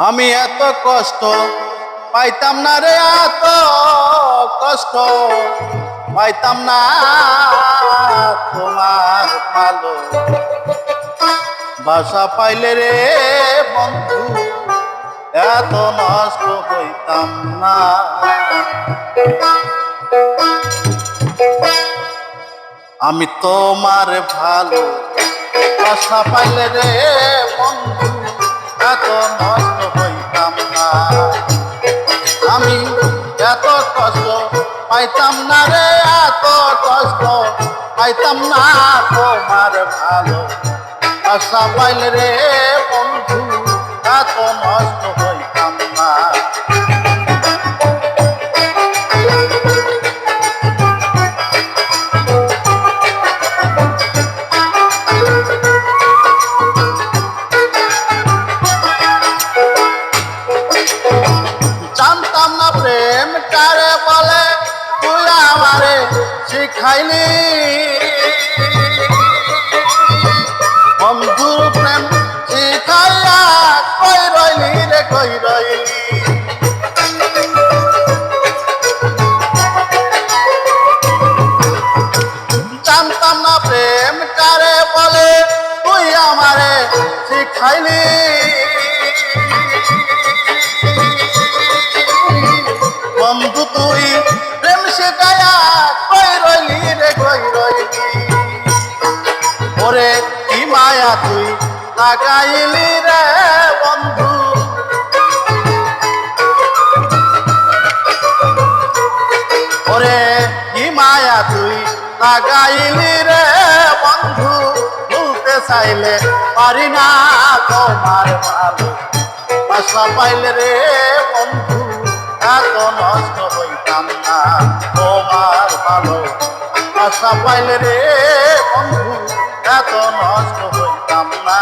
আমি এত কষ্ট পাইতাম না রে, এত কষ্ট পাইতাম না তোমার ভালো বাসা পাইলে রে বন্ধু, এত নষ্ট হইতাম না। আমি তোমার ভালো বাসা পাইলে রে বন্ধু, এত নষ্ট হইতাম না। আমি এত কষ্ট পাইতাম না রে, এত কষ্ট পাইতাম না তোমার ভালো বাসা পাইলে রে বন্ধু, এত নষ্ট হইতাম না। জানতাম না প্রেম কারে বলে, তুই আমারে শিখাইলি বন্ধুর প্রেম শিখাইয়া কই রইলি রে, কই রইলি। জানতাম না প্রেম কারে বলে, তুই আমারে শিখাইলি বন্ধু, তুই প্রেম শেখায়া কই রইলি রে, কই রইলি। ওরে কি মায়া তুই লাগাইলি রে বন্ধু, ওরে কি মায়া তুই লাগাইলি রে বন্ধু। ভুলতে চাইলে পারি না তোমার ভালো বাসা পাইলে রে বন্ধু, এত নষ্ট হইতাম না তোমার ভালো বাসা পাইলে রে বন্ধু, এত নষ্ট হইতাম না।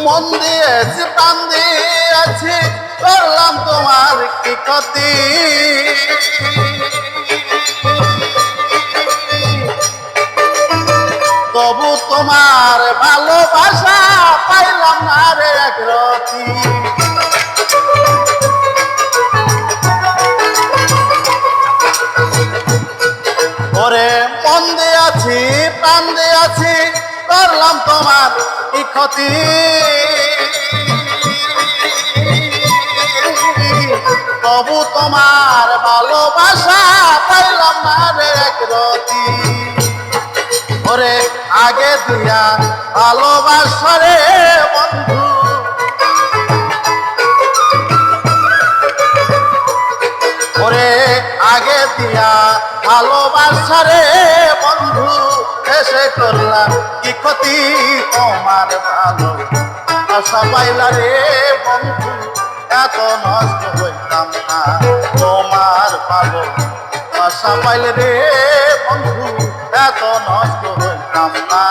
মন দিয়েছি প্রাণ দিয়েছি, করলাম তোমার কি ক্ষতি। তবু তোমার ভালোবাসা পাইলাম না রে একরতি। ওরে মন দিয়েছি প্রাণ দিয়েছি, করলাম তোমার কি ক্ষতি। তবু তোমার ভালোবাসা পাইলাম না রে একরতি। ওরে আগে দিয়া ভালোবাসা রে বন্ধু, ওরে আগে দিয়া ভালোবাসা রে বন্ধু, এসে করলাম কি ক্ষতি তোমার ভালো বাসা পাইলা রে বন্ধু, এত নষ্ট হইতাম না তোমার ভালো বাসা পাইলে রে বন্ধু, এত নষ্ট হইতাম না।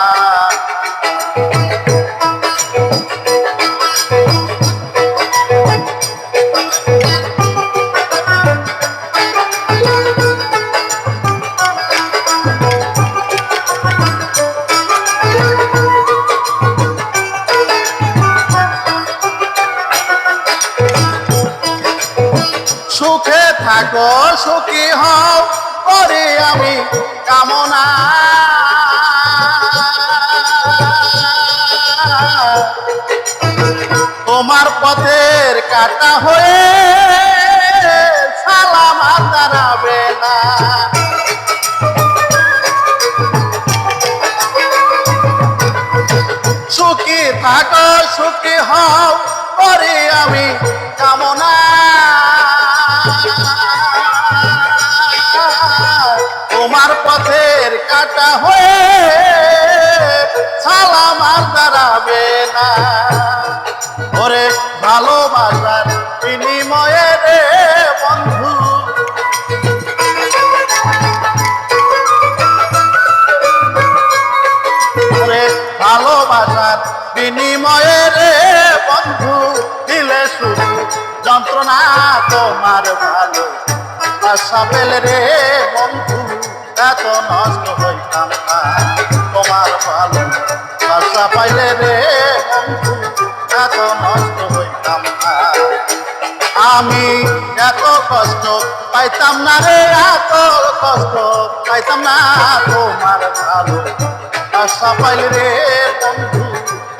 সুখে থাকো সুখী হও করি আমি কামনা, তোমার পথের কাটা হয়ে সালাম দাঁড়াবে না। সুখী থাকো সুখী হও করি আমি কামনা, তোমার পথের কাটা হয়ে সালাম আর দাঁড়াবে না। ওরে ভালোবাসার বিনিময়ে রে বন্ধু, ওরে ভালোবাসার বিনিময়ে রে বন্ধু দিলে শুধু যন্ত্রণা তোমার ভালো আশা পেলে রে বন্ধু এত নষ্ট হইতাম না তোমার ভালো আশা পাইলে রে বন্ধু এত নষ্ট হইতাম না আমি এত কষ্ট পাইতাম না রে এত কষ্ট পাইতাম না তোমার ভালো আশা পাইলে রে বন্ধু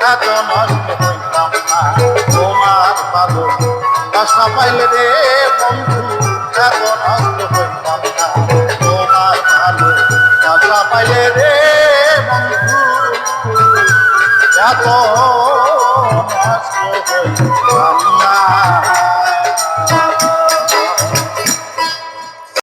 এত নষ্ট হইতাম না তোমার ভালো আশা পাইলে রে বন্ধু এত নষ্ট হইতাম না তোমার ভালো আশা পাইলে রে বন্ধু এত নষ্ট হইতাম